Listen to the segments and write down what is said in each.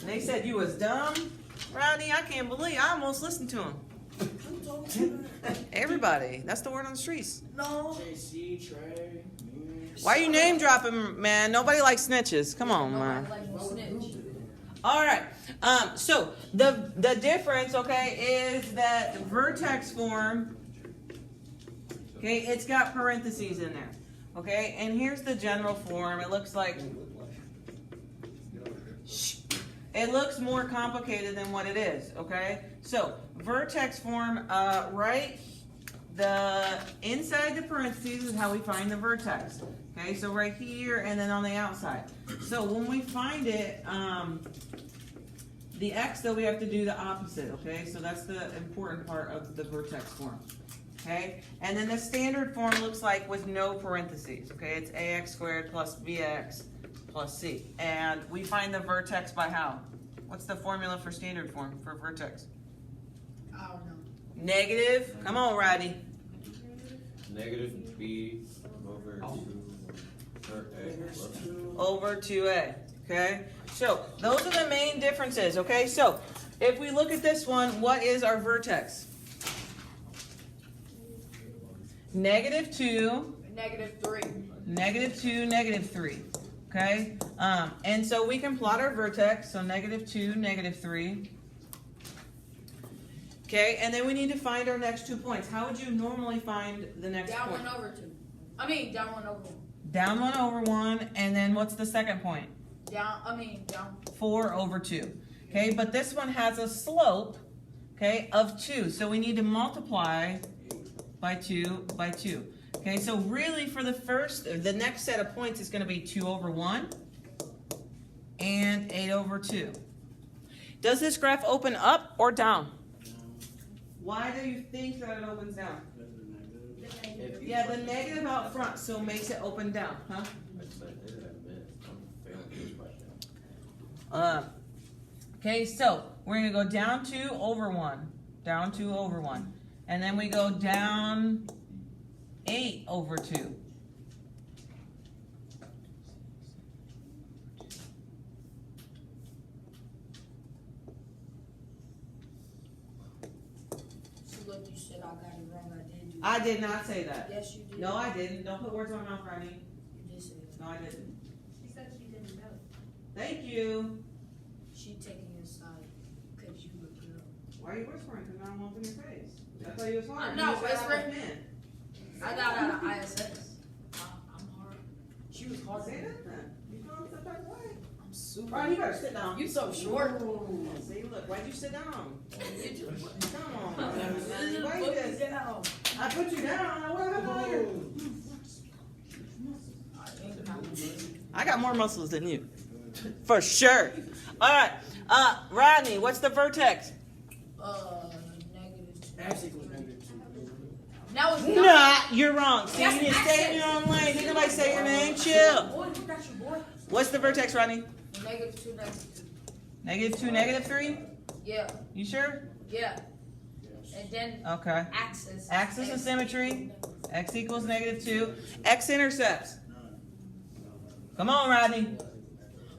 And they said you was dumb. Rodney, I can't believe I almost listened to him. Everybody. That's the word on the streets. No. JC, Trey, Why you name dropping, man? Nobody likes snitches. Come on, man. All right. So the difference, okay, is that vertex form, okay, it's got parentheses in there. Okay, and here's the general form. It looks like it looks more complicated than what it is, okay? So, vertex form, right, the inside the parentheses is how we find the vertex. Okay, so right here and then on the outside. So when we find it, the x, though, we have to do the opposite, okay? So that's the important part of the vertex form, okay? And then the standard form looks like with no parentheses, okay? It's ax squared plus bx plus c. And we find the vertex by how? What's the formula for standard form for vertex? I don't know. Negative. Come on, Rodney. Negative b over 2 Over 2a. Okay? So, those are the main differences. Okay? So, if we look at this one, what is our vertex? Negative 2. Negative 3. Negative 2, negative 3. Okay? And so we can plot our vertex. So, negative 2, negative 3. Okay? And then we need to find our next 2 points. How would you normally find the next Down point? 1 over 2. I mean, down 1 over 1. Down 1 over 1. And then what's the second point? Down. 4 over 2. Okay? But this one has a slope, okay, of 2. So we need to multiply by 2 by 2. Okay, so really for the next set of points is going to be 2 over 1 and 8 over 2. Does this graph open up or down? Why do you think that it opens down? Yeah, the negative out front, so makes it open down, huh? Okay, so we're going to go down 2 over 1. Down 2 over 1. And then we go down 8 over 2. So look, you said I got it wrong. I did do I did not say that. Yes, you did. No, I didn't. Don't put words in my mouth, Ronnie. You did say that. No, I didn't. She said she didn't know. Thank you. She taking your side because you a girl. Why are you whispering? Because I don't want to in your face. I thought you was hard. No, You just got out whispering. of pen. I got out of ISS. I'm hard. She was hard. Say that then. You feeling some type of way? I'm super. Ronnie, you better sit down. You so short. Ooh, see, look, why'd you sit down? You just Come on, man. put Why you me just? down. I put you down. What happened here? I got more muscles than you. For sure. All right. Rodney, what's the vertex? Negative. X equals negative 2. Now it's Nah, you're wrong. See, Yes, you need to stay in your own lane. Didn't nobody say your name? Chill. Boy, look at you, boy. What's the vertex, Rodney? Negative 2, negative 2. Negative 2, negative 3? Yeah, You sure? yeah. And then Okay. axis. Axis of symmetry. X equals negative 2. X intercepts. Come on, Rodney.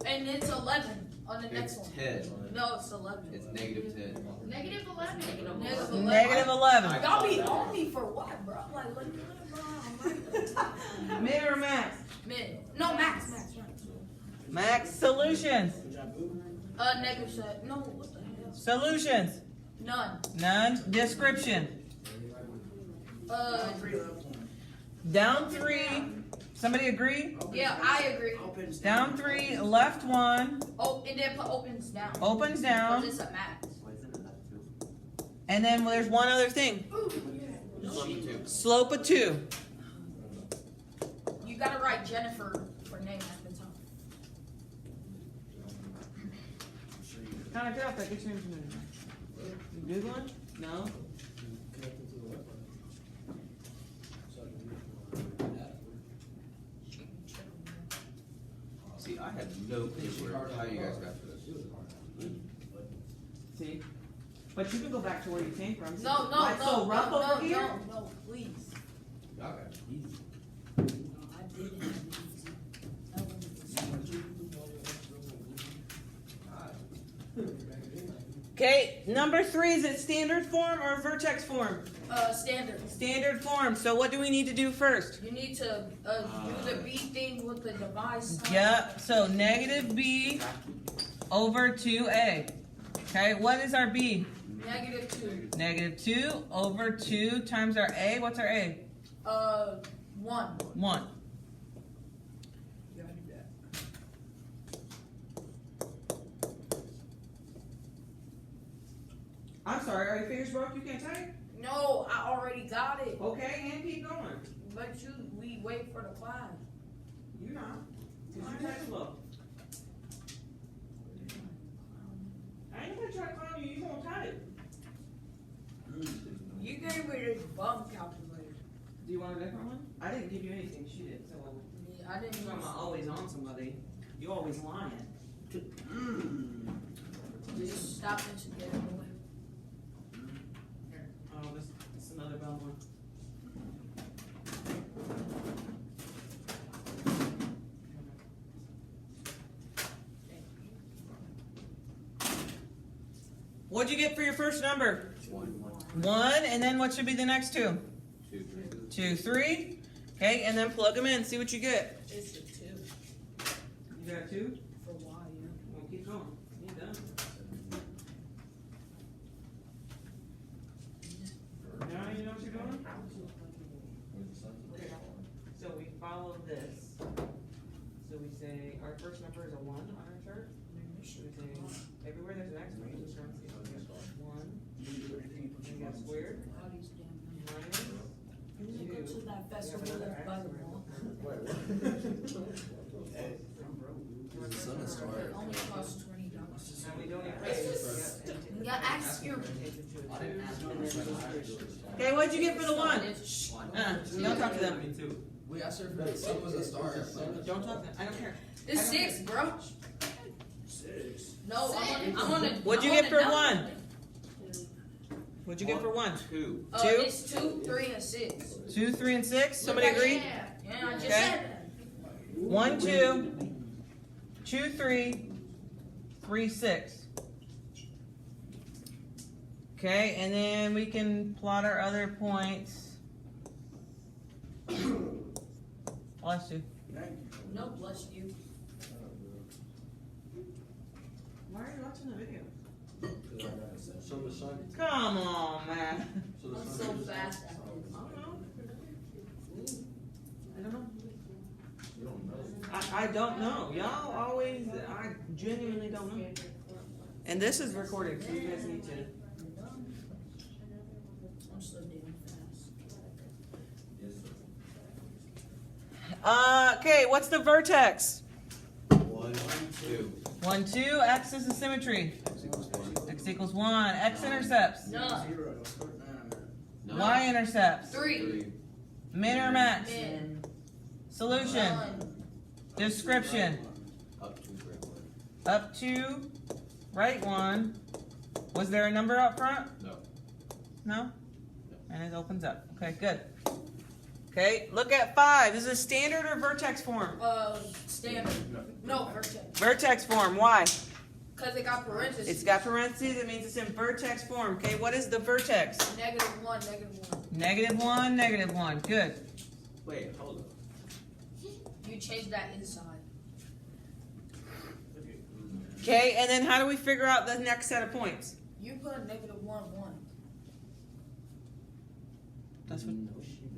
And it's 11 on the next It's one. 10. No, it's 11. It's negative 10. Negative 11. Negative 11. Negative 11. Y'all be on me for what, bro? Like, look at bro. Min or max? Mid. No, max. Max. Solutions. Negative set. No, what the hell? Solutions. None. None. Description. Down 3. Somebody agree? Yeah, I agree. Opens Down 3. Left 1. Oh, and then put opens down. Opens down. Because it's a max. And then there's one other thing. Slope of 2. You gotta write Jennifer for name at the top. Kind of get off that. Get your name. You Googling? No. See, I have no clue how you guys got to this. See? But you can go back to where you came from. No, Why it's so rough over here? No, please. Y'all got it easy. I didn't have easy. That one was easy. Okay, number 3, is it standard form or vertex form? Standard. Standard form. So what do we need to do first? You need to do the B thing with the divide sign. Yep, so negative b over 2a. Okay, what is our b? -2. Negative 2 over 2 times our a. What's our a? 1. 1. I'm sorry, are your fingers broke? You can't type? No, I already got it. Okay, and keep going. But we wait for the class. You know. Because you type slow. I ain't gonna try to clown you, you won't type. You gave me this bum calculator. Do you want a different one? I didn't give you anything, she did, so. Yeah, I didn't I'm use always on somebody. You always lying. Just stop and get it away. Oh, this is another bum one. What'd you get for your first number? 1, and then what should be the next 2? 2, 3. Okay, and then plug them in, see what you get. It's a 2 You got 2? for Y, yeah. Well, keep going. You ain't done. Now you know what you're doing? So we follow this. So we say our first number is a 1 on our chart. We say everywhere there's an X, we just run see 1. And get squared. All these damn Minus. numbers. You go to that festival that's by the wall. The sun is It hard. only costs $20. And we don't erase. Yeah, ask your. Okay, what'd you get for the 1? Don't talk to them. Me too. Wait, I said the sun was a star. Don't talk to them. I don't care. It's 6, bro. 6. No, I'm on the. What'd you I'm get on the for number. 1? What'd you get for 1? 2. 2? It's 2, 3, and 6. 2, 3, and 6. Somebody agree? Yeah, I just Okay. said that. 1, 2, 2, 3, 3, 6. Okay, and then we can plot our other points. Bless you. No, bless you. Why are you watching the video? So the sun. Come on, man. So the I'm sun. so fast at I this. don't know. I don't know. You don't know. I don't know. Y'all always, I genuinely don't know. And this is recorded, so you guys need to. I'm so damn fast. Okay, what's the vertex? 1, 2. 1, 2, x is the symmetry. X equals 1. X intercepts. None. 0. Don't start now. Y intercepts. 3. Min or max? Min. Solution. None. Description. Up 2, right one. Up to right 1. Was there a number up front? No. No? And it opens up. Okay, good. Okay, look at 5. This is standard or vertex form? Standard. No, vertex. Vertex form. Why? Because it got parentheses. It's got parentheses. It means it's in vertex form. Okay, what is the vertex? -1, -1. -1, -1. Good. Wait, hold up. You change that inside. Okay, and then how do we figure out the next set of points? You put -1, 1. That's what.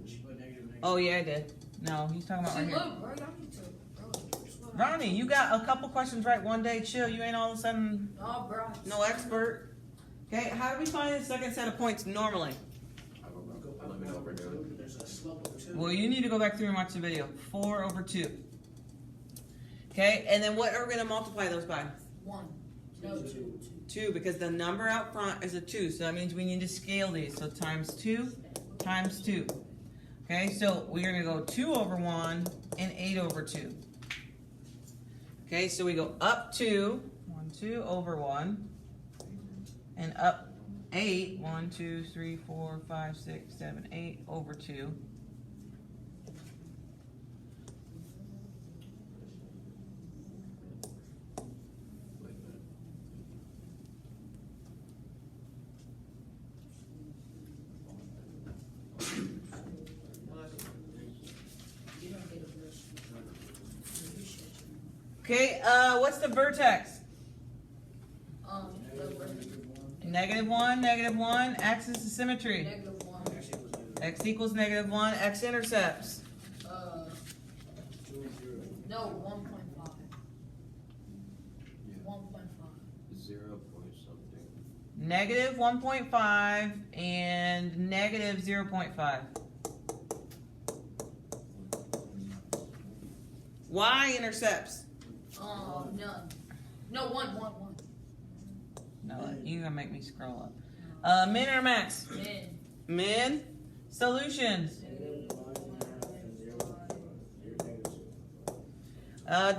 She put negative. Oh yeah, I did. No, he's talking about See, right here. look, bro, y'all need to. Bro, slow down. Ronnie, you got a couple questions right one day. Chill. You ain't all of a sudden No, bro. no expert. Okay, how do we find the second set of points normally? I don't know. Let me know what we're doing. There's a slope of 2. Well, you need to go back through and watch the video. 4 over 2. Okay, and then what are we going to multiply those by? 1. No, 2. 2, because the number out front is a 2. So that means we need to scale these. So times 2 times 2. Okay, so we're going to go 2 over 1 and 8 over 2. Okay, so we go up 2, 1, 2 over 1, and up 8, 1, 2, 3, 4, 5, 6, 7, 8 over 2. Okay, what's the vertex? Negative one. Negative 1, axis of symmetry. Negative one. X equals negative 1, x intercepts. No, 1.5. Yeah. 1.5. 0 point something. Negative 1.5 and negative 0.5. Y intercepts. None. No, one. No, you're gonna make me scroll up. Min or max? Min. Min. Solutions.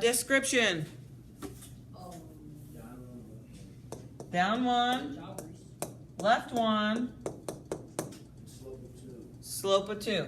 Description. Down 1, left 1, Slope of 2. slope of 2.